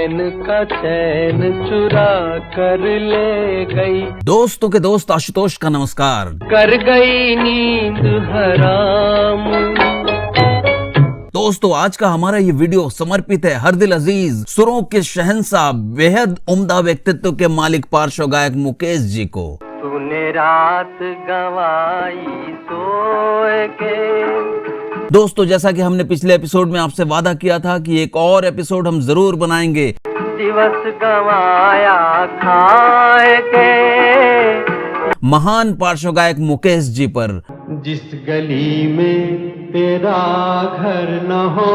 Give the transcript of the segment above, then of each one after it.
नैन का चैन चुरा कर ले गई। दोस्तों के दोस्त आशुतोष का नमस्कार। कर गई नींद हराम। दोस्तों आज का हमारा ये वीडियो समर्पित है हर दिल अजीज सुरों के शहंशाह बेहद उम्दा व्यक्तित्व के मालिक पार्श्व गायक मुकेश जी को। तूने रात गंवाई सोए के। दोस्तों जैसा कि हमने पिछले एपिसोड में आपसे वादा किया था कि एक और एपिसोड हम जरूर बनाएंगे। दिवस गंवाया खाए के। महान पार्श्व गायक मुकेश जी पर। जिस गली में तेरा घर न हो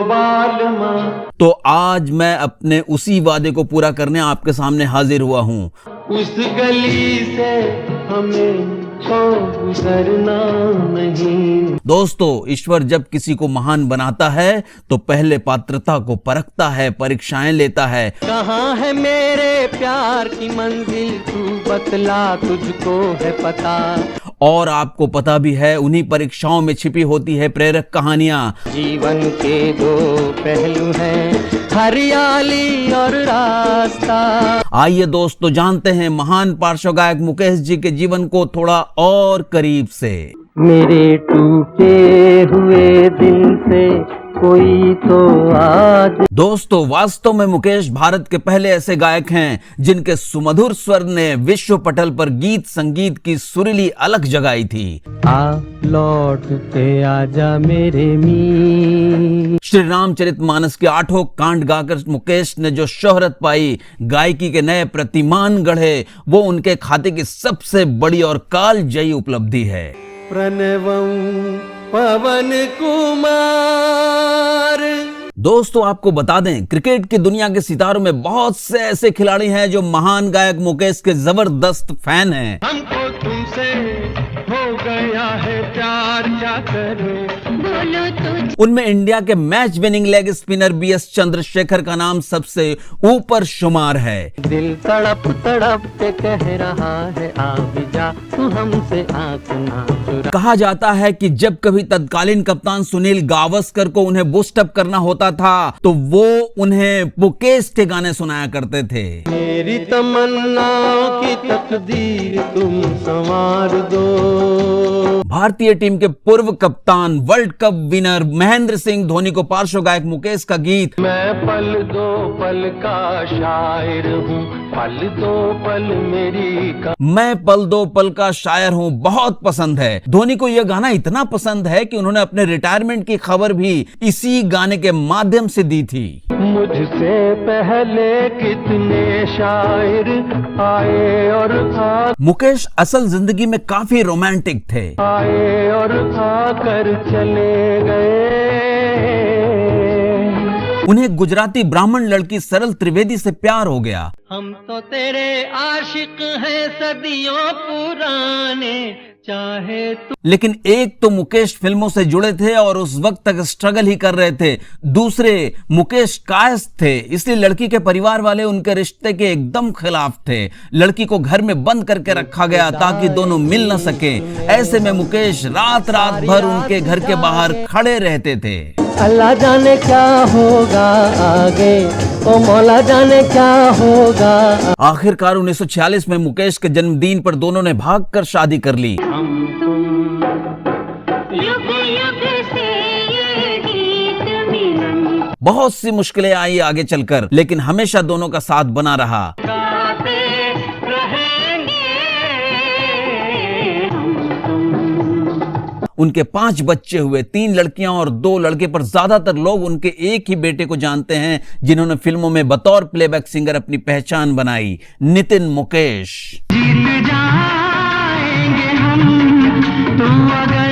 बालमा। तो आज मैं अपने उसी वादे को पूरा करने आपके सामने हाजिर हुआ हूँ। उस गली से हमें गुजरना नहीं। दोस्तों ईश्वर जब किसी को महान बनाता है तो पहले पात्रता को परखता है, परीक्षाएं लेता है। कहाँ है मेरे प्यार की मंजिल तू बतला, तुझको है पता। और आपको पता भी है उन्हीं परीक्षाओं में छिपी होती है प्रेरक कहानियां। जीवन के दो पहलू हैं, हरियाली और रास्ता। आइए दोस्तों जानते हैं महान पार्श्व गायक मुकेश जी के जीवन को थोड़ा और करीब से। मेरे टूटे हुए दिल से कोई तो आज। दोस्तों वास्तव में मुकेश भारत के पहले ऐसे गायक हैं जिनके सुमधुर स्वर ने विश्व पटल पर गीत संगीत की सुरीली अलख जगाई थी। आ लौट के आजा मेरे मी। श्री रामचरितमानस के 8 कांड गाकर मुकेश ने जो शोहरत पाई, गायकी के नए प्रतिमान गढ़े, वो उनके खाते की सबसे बड़ी और कालजयी उपलब्धि है। प्रणवं पवन कुमार। दोस्तों आपको बता दें क्रिकेट की दुनिया के सितारों में बहुत से ऐसे खिलाड़ी हैं जो महान गायक मुकेश के जबरदस्त फैन हैं। हमको तुमसे हो गया है प्यार, क्या करें बोलो तो। उनमें इंडिया के match winning leg spinner B S Chandrasekhar का नाम सबसे ऊपर शुमार है। दिल तड़प तड़प के कह रहा है आ भी जा, तू हमसे आंख ना चुरा। कहा जाता है कि जब कभी तत्कालीन कप्तान सुनील गावस्कर को उन्हें बूस्ट अप करना होता था तो वो उन्हें मुकेश के गाने सुनाया करते थे। मेरी तमन्नाओं की तकदीर तुम संवार दो। भारतीय टीम के पूर्व कप्तान world cup winner Mahendra Singh Dhoni को पार्श्व गायक मुकेश का गीत मैं पल दो पल का शायर हूँ, पल दो पल मेरी का। मैं पल दो पल का शायर हूँ बहुत पसंद है। धोनी को यह गाना इतना पसंद है कि उन्होंने अपने रिटायरमेंट की खबर भी इसी गाने के माध्यम से दी थी। मुझसे पहले कितने शायर आए और था। मुकेश असल जिंदगी में काफी रोमांटिक थे। आए और आकर चले गए। उन्हें गुजराती ब्राह्मण लड़की सरल त्रिवेदी से प्यार हो गया। हम तो तेरे आशिक हैं सदियों पुराने, चाहे तू। लेकिन एक तो मुकेश फिल्मों से जुड़े थे और उस वक्त तक स्ट्रगल ही कर रहे थे, दूसरे मुकेश कायस्थ थे, इसलिए लड़की के परिवार वाले उनके रिश्ते के एकदम खिलाफ थे। लड़की को घर में बंद करके रखा गया ताकि दोनों मिल न सके। ऐसे में मुकेश रात रात भर उनके घर के बाहर खड़े रहते थे। अल्लाह जाने क्या होगा आगे, ओ मौला जाने क्या होगा। आखिरकार 1946 में मुकेश के जन्मदिन पर दोनों ने भागकर शादी कर ली। बहुत सी मुश्किलें आई आगे चलकर, लेकिन हमेशा दोनों का साथ बना रहा। उनके 5 बच्चे हुए, 3 लड़कियां और 2 लड़के, पर ज्यादातर लोग उनके एक ही बेटे को जानते हैं जिन्होंने फिल्मों में बतौर प्लेबैक सिंगर अपनी पहचान बनाई, नितिन मुकेश। जीत जाएंगे हम तुम अगर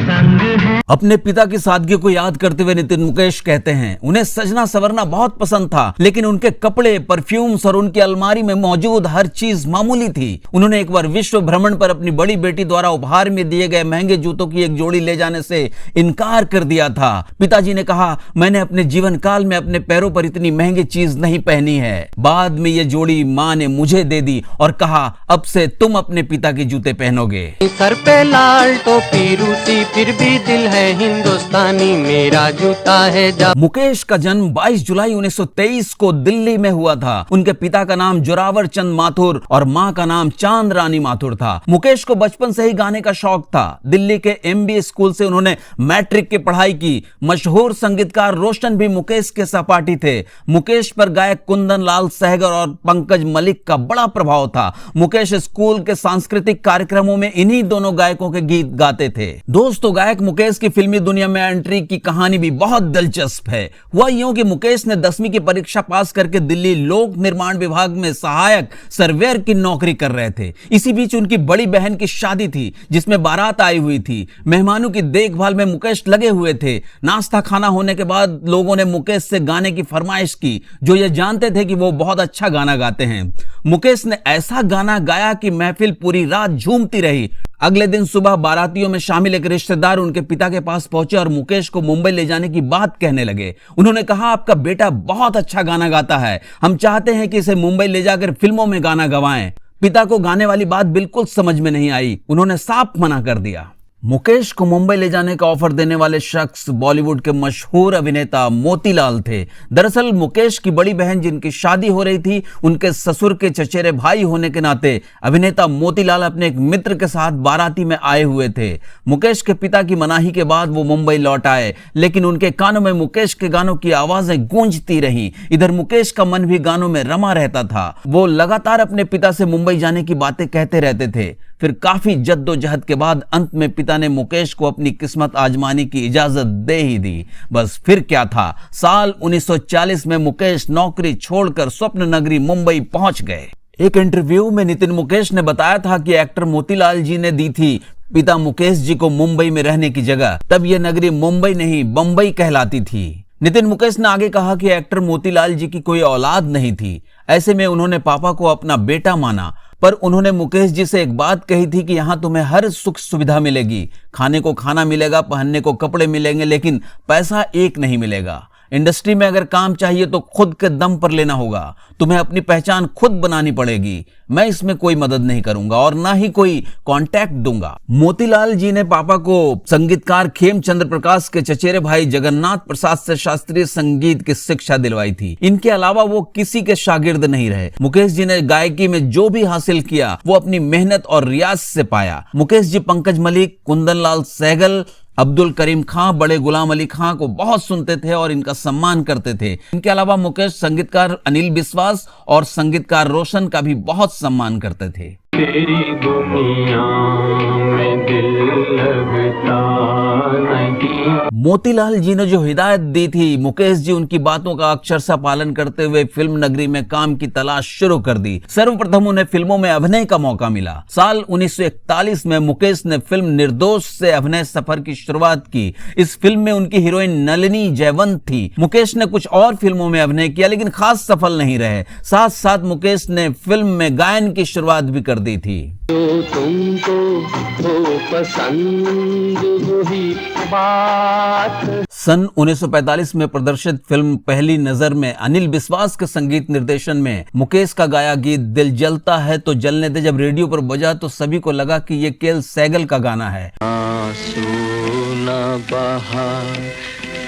संग है। अपने पिता की सादगी को याद करते हुए नितिन मुकेश कहते हैं उन्हें सजना संवरना बहुत पसंद था, लेकिन उनके कपड़े, परफ्यूम्स और उनकी अलमारी में मौजूद हर चीज मामूली थी। उन्होंने एक बार विश्व भ्रमण पर अपनी बड़ी बेटी द्वारा उपहार में दिए गए महंगे जूतों की एक जोड़ी ले जाने से इनकार कर दिया था। पिताजी ने कहा, मैंने अपने जीवन काल में अपने पैरों पर इतनी महंगी चीज नहीं पहनी है। बाद में ये जोड़ी माँ ने मुझे दे दी और कहा, अब से तुम अपने पिता के जूते पहनोगे। सर पे लाल टोपी रूसी, फिर भी दिल है है हिंदुस्तानी, मेरा जूता है जा। मुकेश का जन्म 22 जुलाई 1923 को दिल्ली में हुआ था। उनके पिता का नाम जोरावर चंद माथुर और मां का नाम चांद रानी माथुर था। मुकेश को बचपन से ही गाने का शौक था। दिल्ली के MBA स्कूल से उन्होंने मैट्रिक की पढ़ाई की। मशहूर संगीतकार रोशन भी मुकेश के सहपाठी थे। मुकेश पर गायक कुंदन लाल सहगल और पंकज मलिक का बड़ा प्रभाव था। मुकेश स्कूल के सांस्कृतिक कार्यक्रमों में इन्हीं दोनों गायकों के गीत गाते थे। दोस्तों, गायक मुकेश की फिल्मी दुनिया में एंट्री की कहानी भी बहुत दिलचस्प है। हुआ यूं कि मुकेश ने 10वीं की परीक्षा पास करके दिल्ली लोक निर्माण विभाग में सहायक सर्वेयर की नौकरी कर रहे थे। इसी बीच उनकी बड़ी बहन की शादी थी, जिसमें बारात आई हुई थी। मेहमानों की देखभाल में मुकेश लगे हुए थे। नाश्ता खाना होने के बाद लोगों ने मुकेश से गाने की फरमाइश की, जो ये जानते थे कि वो बहुत अच्छा गाना गाते हैं। मुकेश ने ऐसा गाना गाया कि महफिल पूरी रात झूमती रही। अगले दिन सुबह बारातियों में शामिल एक रिश्तेदार उनके पिता के पास पहुंचे और मुकेश को मुंबई ले जाने की बात कहने लगे। उन्होंने कहा, आपका बेटा बहुत अच्छा गाना गाता है, हम चाहते हैं कि इसे मुंबई ले जाकर फिल्मों में गाना गवाएं। पिता को गाने वाली बात बिल्कुल समझ में नहीं आई। उन्होंने साफ मना कर दिया। मुकेश को मुंबई ले जाने का ऑफर देने वाले शख्स बॉलीवुड के मशहूर अभिनेता मोतीलाल थे। दरअसल मुकेश की बड़ी बहन जिनकी शादी हो रही थी, उनके ससुर के चचेरे भाई होने के नाते अभिनेता मोतीलाल अपने एक मित्र के साथ बाराती में आए हुए थे। मुकेश के पिता की मनाही के बाद वो मुंबई लौट आए, लेकिन उनके कानों में मुकेश के गानों की आवाजें गूंजती रहीं। इधर मुकेश का मन भी गानों में रमा रहता था। वो लगातार अपने पिता से मुंबई जाने की बातें कहते रहते थे। फिर काफी जद्दोजहद के बाद अंत में पिता ने मुकेश को अपनी किस्मत आजमाने की इजाजत दे ही दी। बस फिर क्या था, साल 1940 में मुकेश नौकरी छोड़कर स्वप्न नगरी मुंबई पहुंच गए। एक इंटरव्यू में नितिन मुकेश ने बताया था कि एक्टर मोतीलाल जी ने दी थी पिता मुकेश जी को मुंबई में रहने की जगह। तब यह नगरी मुंबई नहीं बंबई कहलाती थी। नितिन मुकेश ने आगे कहा कि एक्टर मोतीलाल जी की कोई औलाद नहीं थी, ऐसे में उन्होंने पापा को अपना बेटा माना। पर उन्होंने मुकेश जी से एक बात कही थी कि यहां तुम्हें हर सुख सुविधा मिलेगी, खाने को खाना मिलेगा, पहनने को कपड़े मिलेंगे, लेकिन पैसा एक नहीं मिलेगा। इंडस्ट्री में अगर काम चाहिए तो खुद के दम पर लेना होगा, तुम्हें अपनी पहचान खुद बनानी पड़ेगी। मैं इसमें कोई मदद नहीं करूंगा और ना ही कोई कांटेक्ट दूंगा। मोतीलाल जी ने पापा को संगीतकार खेमचंद्र प्रकाश के चचेरे भाई जगन्नाथ प्रसाद से शास्त्रीय संगीत की शिक्षा दिलवाई थी। इनके अलावा वो किसी के शागिर्द नहीं रहे। मुकेश जी ने गायकी में जो भी हासिल किया वो अपनी मेहनत और रियाज से पाया। मुकेश जी पंकज मलिक, कुंदन लाल सहगल, अब्दुल करीम खां, बड़े गुलाम अली खां को बहुत सुनते थे और इनका सम्मान करते थे। इनके अलावा मुकेश संगीतकार अनिल बिस्वास और संगीतकार रोशन का भी बहुत सम्मान करते थे। तेरी दुनिया में दिल लगता नहीं। मोतीलाल जी ने जो हिदायत दी थी, मुकेश जी उनकी बातों का अक्षरशः पालन करते हुए फिल्म नगरी में काम की तलाश शुरू कर दी। सर्वप्रथम उन्हें फिल्मों में अभिनय का मौका मिला। साल 1941 में मुकेश ने फिल्म निर्दोष से अभिनय सफर की शुरुआत की। इस फिल्म में उनकी हीरोइन नलिनी जयवंत थी। मुकेश ने कुछ और फिल्मों में अभिनय किया, लेकिन खास सफल नहीं रहे। साथ साथ मुकेश ने फिल्म में गायन की शुरुआत भी कर दी थी। जो तुमको हो पसंद वही बात। सन 1945 में प्रदर्शित फिल्म पहली नजर में अनिल बिस्वास के संगीत निर्देशन में मुकेश का गाया गीत दिल जलता है तो जलने दे जब रेडियो पर बजा तो सभी को लगा कि ये केएल सहगल का गाना है। आंसू न बहा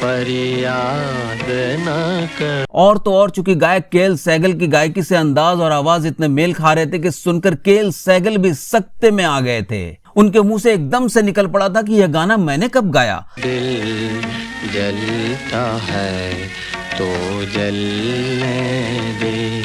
पर याद न कर। और तो और चूंकि गायक केएल सहगल की गायकी से अंदाज और आवाज इतने मेल खा रहे थे कि सुनकर केएल सहगल भी सकते में आ गए थे। उनके मुंह से एकदम से निकल पड़ा था कि यह गाना मैंने कब गाया। दिल जलता है तो जलने दे।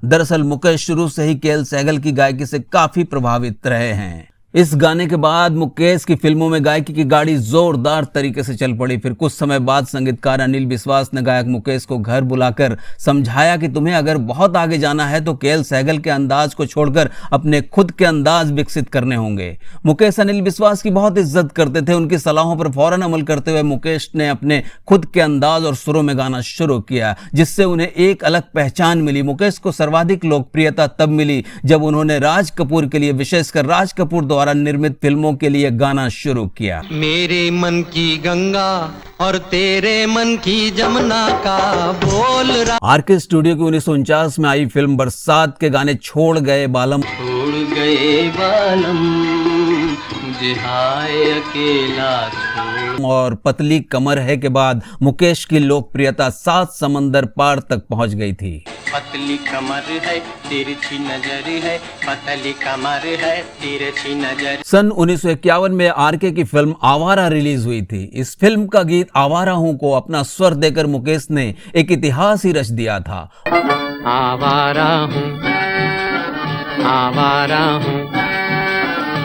दरअसल मुकेश शुरू से ही केएल सहगल की गायकी से काफी प्रभावित रहे हैं। इस गाने के बाद मुकेश की फिल्मों में गायकी की गाड़ी जोरदार तरीके से चल पड़ी। फिर कुछ समय बाद संगीतकार अनिल बिस्वास ने गायक मुकेश को घर बुलाकर समझाया कि तुम्हें अगर बहुत आगे जाना है तो केएल सहगल के अंदाज को छोड़कर अपने खुद के अंदाज विकसित करने होंगे। मुकेश अनिल बिस्वास की बहुत इज्जत करते थे। उनकी सलाहों पर फौरन अमल करते हुए मुकेश ने अपने खुद के अंदाज और सुरों में गाना शुरू किया, जिससे उन्हें एक अलग पहचान मिली। मुकेश को सर्वाधिक लोकप्रियता तब मिली जब उन्होंने राज कपूर के लिए, विशेषकर राज कपूर द्वारा निर्मित फिल्मों के लिए गाना शुरू किया। मेरे मन की गंगा और तेरे मन की जमुना का बोल रहा। आरके स्टूडियो की 1949 में आई फिल्म बरसात के गाने छोड़ गए बालम, छोड़ गए बालम हाय अकेला छोड़। और पतली कमर है के बाद मुकेश की लोकप्रियता 7 समंदर पार तक पहुंच गई थी। पतली कमर है तिरछी नजर है, पतली कमर है तिरछी नजर। सन 1951 में आरके की फिल्म आवारा रिलीज हुई थी। इस फिल्म का गीत आवारा हूं को अपना स्वर देकर मुकेश ने एक इतिहास ही रच दिया था। आवारा हूँ, आवारा हूँ।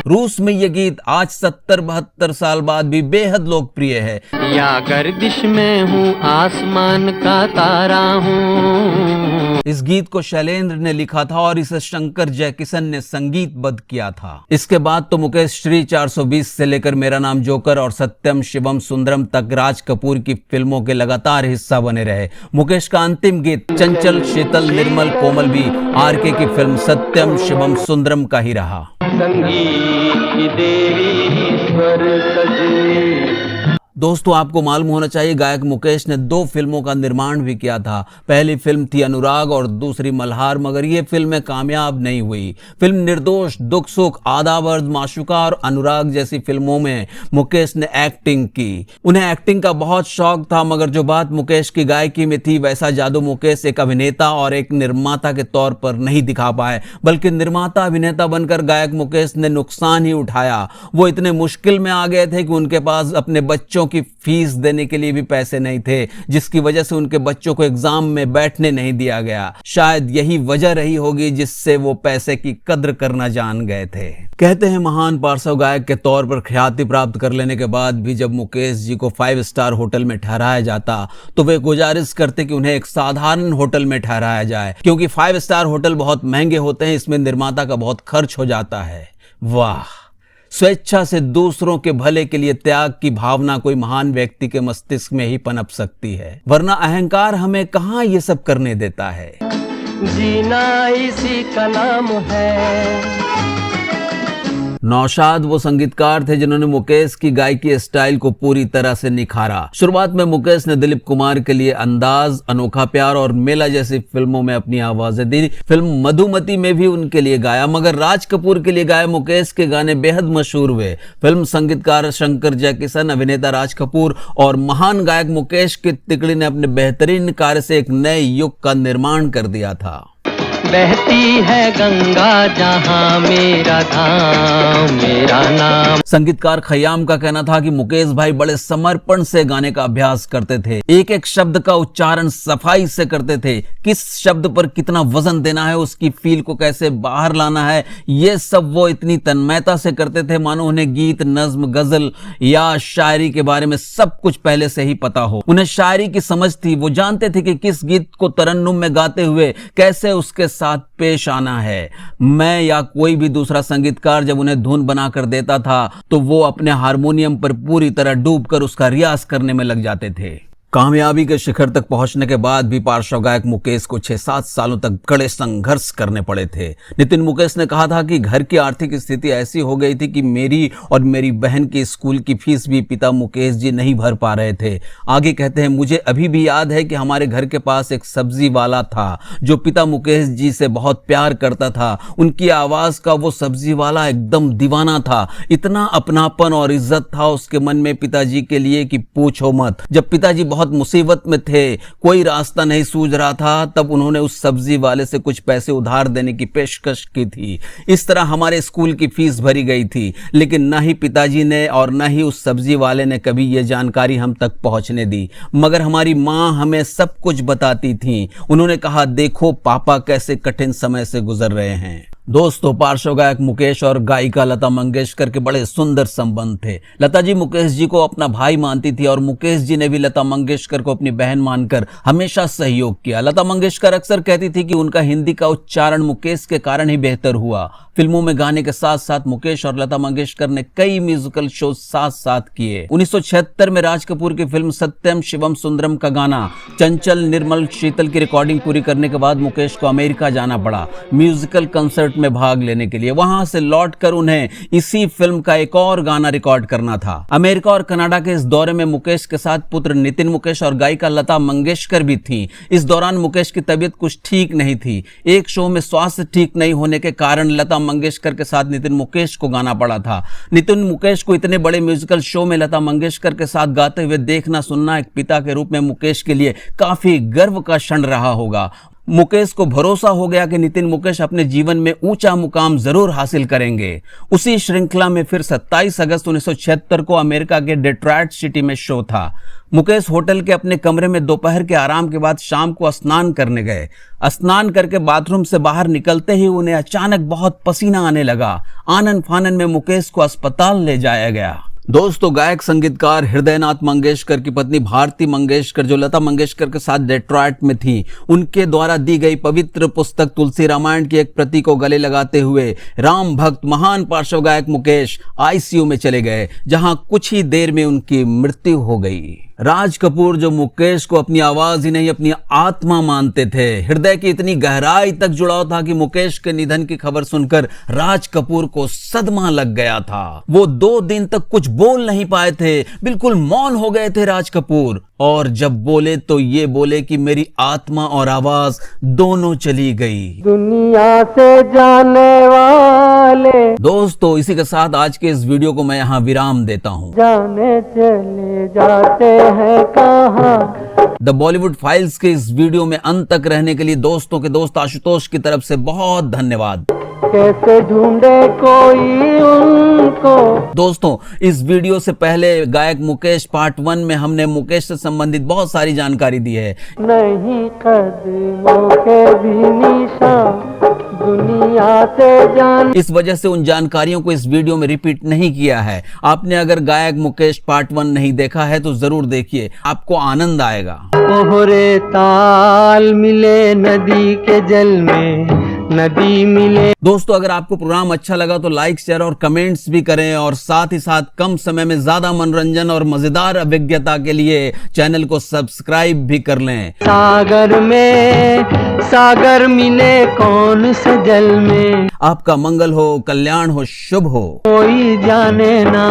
रूस में ये गीत आज 70-72 साल बाद भी बेहद लोकप्रिय है। या गर्दिश में हूँ, आसमान का तारा हूँ। इस गीत को शैलेंद्र ने लिखा था और इसे शंकर जयकिशन ने संगीतबद्ध किया था। इसके बाद तो मुकेश श्री 420 से लेकर मेरा नाम जोकर और सत्यम शिवम सुंदरम तक राज कपूर की फिल्मों के लगातार हिस्सा बने रहे। मुकेश का अंतिम गीत चंचल शीतल निर्मल कोमल भी आरके की फिल्म सत्यम शिवम सुंदरम का ही रहा। संगीत की देवी स्वर सजनी। दोस्तों, आपको मालूम होना चाहिए गायक मुकेश ने 2 फिल्मों का निर्माण भी किया था। पहली फिल्म थी अनुराग और दूसरी मल्हार, मगर ये फिल्में कामयाब नहीं हुई। फिल्म निर्दोष, दुख सुख, आधा वर्द, माशुका और अनुराग जैसी फिल्मों में मुकेश ने एक्टिंग की। उन्हें एक्टिंग का बहुत शौक था, मगर जो बात मुकेश की गायकी में थी वैसा जादू मुकेश एक अभिनेता और एक निर्माता के तौर पर नहीं दिखा पाए, बल्कि निर्माता अभिनेता बनकर गायक मुकेश ने नुकसान ही उठाया। वो इतने मुश्किल में आ गए थे कि उनके पास अपने बच्चों की फीस देने के लिए भी पैसे नहीं थे, जिसकी वजह से उनके बच्चों को एग्जाम में बैठने नहीं दिया गया। शायद यही वजह रही होगी जिससे वो पैसे की कद्र करना जान गए थे। कहते हैं महान पार्श्व गायक के तौर पर ख्याति प्राप्त कर लेने के बाद भी जब मुकेश जी को 5 स्टार होटल में ठहराया जाता तो वे गुजारिश करते कि उन्हें एक साधारण होटल में ठहराया जाए, क्योंकि 5 स्टार होटल बहुत महंगे होते हैं, इसमें निर्माता का बहुत खर्च हो जाता है। वाह, स्वेच्छा से दूसरों के भले के लिए त्याग की भावना कोई महान व्यक्ति के मस्तिष्क में ही पनप सकती है, वरना अहंकार हमें कहां ये सब करने देता है। जीना इसी का नाम है। नौशाद वो संगीतकार थे जिन्होंने मुकेश की गायकी स्टाइल को पूरी तरह से निखारा। शुरुआत में मुकेश ने दिलीप कुमार के लिए अंदाज, अनोखा प्यार और मेला जैसी फिल्मों में अपनी आवाजें दी। फिल्म मधुमती में भी उनके लिए गाया, मगर राज कपूर के लिए गाए मुकेश के गाने बेहद मशहूर हुए। फिल्म संगीतकार शंकर जयकिशन, अभिनेता राज कपूर और महान गायक मुकेश की तिकड़ी ने अपने बेहतरीन कार्य से एक नए युग का निर्माण कर दिया था। बहती है गंगा जहां मेरा धाम, मेरा नाम। संगीतकार खयाम का कहना था कि मुकेश भाई बड़े समर्पण से गाने का अभ्यास करते थे, एक एक शब्द का उच्चारण सफाई से करते थे, किस शब्द पर कितना वजन देना है, उसकी फील को कैसे बाहर लाना है, ये सब वो इतनी तन्मयता से करते थे मानो उन्हें गीत, नज्म, गजल या शायरी के बारे में सब कुछ पहले से ही पता हो। उन्हें शायरी की समझ थी, वो जानते थे कि किस गीत को तरन्नुम में गाते हुए कैसे उसके साथ पेश आना है। मैं या कोई भी दूसरा संगीतकार जब उन्हें धुन बनाकर देता था तो वो अपने हारमोनियम पर पूरी तरह डूबकर उसका रियाज करने में लग जाते थे। कामयाबी के शिखर तक पहुंचने के बाद भी पार्श्व गायक मुकेश को 6-7 सालों तक कड़े संघर्ष करने पड़े थे। नितिन मुकेश ने कहा था कि घर की आर्थिक स्थिति ऐसी हो गई थी कि मेरी और मेरी बहन की स्कूल की फीस भी पिता मुकेश जी नहीं भर पा रहे थे। आगे कहते हैं, मुझे अभी भी याद है कि हमारे घर के पास एक सब्जी वाला था जो पिता मुकेश जी से बहुत प्यार करता था। उनकी आवाज का वो सब्जी वाला एकदम दीवाना था, इतना अपनापन और इज्जत था उसके मन में पिताजी के लिए कि पूछो मत। जब पिताजी बहुत मुसीबत में थे, कोई रास्ता नहीं सूझ रहा था, तब उन्होंने उस सब्जी वाले से कुछ पैसे उधार देने की पेशकश की थी। इस तरह हमारे स्कूल की फीस भरी गई थी, लेकिन न ही पिताजी ने और न ही उस सब्जी वाले ने कभी ये जानकारी हम तक पहुंचने दी, मगर हमारी माँ हमें सब कुछ बताती थी। उन्होंने कहा, देखो पापा कैसे कठिन समय से गुजर रहे हैं। दोस्तों, पार्श्व गायक मुकेश और गायिका लता मंगेशकर के बड़े सुंदर संबंध थे। लता जी मुकेश जी को अपना भाई मानती थी और मुकेश जी ने भी लता मंगेशकर को अपनी बहन मानकर हमेशा सहयोग किया। लता मंगेशकर अक्सर कहती थी कि उनका हिंदी का उच्चारण मुकेश के कारण ही बेहतर हुआ। फिल्मों में गाने के साथ साथ मुकेश और लता मंगेशकर ने कई म्यूजिकल शो साथ साथ किए। 1976 में राज कपूर की फिल्म सत्यम शिवम सुंदरम का गाना चंचल निर्मल शीतल की रिकॉर्डिंग पूरी करने के बाद मुकेश को अमेरिका जाना पड़ा। म्यूजिकल कंसर्ट में भाग लेने के लिए। वहां से लौटकर उन्हें इसी फिल्म का एक और गाना रिकॉर्ड करना था। अमेरिका और कनाडा के इस दौरे में मुकेश के साथ पुत्र नितिन मुकेश और गायिका लता मंगेशकर भी थी। इस दौरान मुकेश की तबीयत कुछ ठीक नहीं थी। एक शो में स्वास्थ्य ठीक नहीं होने के कारण लता मंगेशकर के साथ नितिन मुकेश को गाना पड़ा था। नितिन मुकेश को इतने बड़े म्यूजिकल शो में लता मंगेशकर के साथ गाते हुए देखना सुनना एक पिता के रूप में मुकेश के लिए काफी गर्व का क्षण रहा होगा। मुकेश को भरोसा हो गया कि नितिन मुकेश अपने जीवन में ऊंचा मुकाम जरूर हासिल करेंगे। उसी श्रृंखला में फिर 27 अगस्त 1976 को अमेरिका के डेट्रॉयट सिटी में शो था। मुकेश होटल के अपने कमरे में दोपहर के आराम के बाद शाम को स्नान करने गए। स्नान करके बाथरूम से बाहर निकलते ही उन्हें अचानक बहुत पसीना आने लगा। आनन फानन में मुकेश को अस्पताल ले जाया गया। दोस्तों, गायक संगीतकार हृदयनाथ मंगेशकर की पत्नी भारती मंगेशकर, जो लता मंगेशकर के साथ डेट्रॉयट में थी, उनके द्वारा दी गई पवित्र पुस्तक तुलसी रामायण की एक प्रति को गले लगाते हुए राम भक्त महान पार्श्व गायक मुकेश आईसीयू में चले गए, जहां कुछ ही देर में उनकी मृत्यु हो गई। राज कपूर, जो मुकेश को अपनी आवाज ही नहीं अपनी आत्मा मानते थे, हृदय की इतनी गहराई तक जुड़ाव था कि मुकेश के निधन की खबर सुनकर राज कपूर को सदमा लग गया था। वो 2 दिन तक कुछ बोल नहीं पाए थे, बिल्कुल मौन हो गए थे राज कपूर। और जब बोले तो ये बोले कि मेरी आत्मा और आवाज दोनों चली गई। दुनिया से जाने वाले दोस्तों, इसी के साथ आज के इस वीडियो को मैं यहाँ विराम देता हूँ। जाने चले जाते हैं कहाँ। द बॉलीवुड फाइल्स के इस वीडियो में अंत तक रहने के लिए दोस्तों के दोस्त आशुतोष की तरफ से बहुत धन्यवाद। कैसे ढूंढे कोई उनको। दोस्तों, इस वीडियो से पहले गायक मुकेश पार्ट 1 में हमने मुकेश से संबंधित बहुत सारी जानकारी दी है। नहीं कदमों के भी निशान दुनिया से जान। इस वजह से उन जानकारियों को इस वीडियो में रिपीट नहीं किया है। आपने अगर गायक मुकेश पार्ट 1 नहीं देखा है तो जरूर देखिए, आपको आनंद आएगा। ओहरे ताल मिले नदी के जल में, नदी मिले। दोस्तों, अगर आपको प्रोग्राम अच्छा लगा तो लाइक शेयर और कमेंट्स भी करें, और साथ ही साथ कम समय में ज्यादा मनोरंजन और मजेदार अभिज्ञता के लिए चैनल को सब्सक्राइब भी कर लें। सागर में सागर मिले कौन से जल में। आपका मंगल हो, कल्याण हो, शुभ हो। कोई जाने ना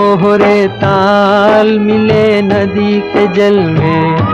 ओहरे ताल मिले नदी के जल में।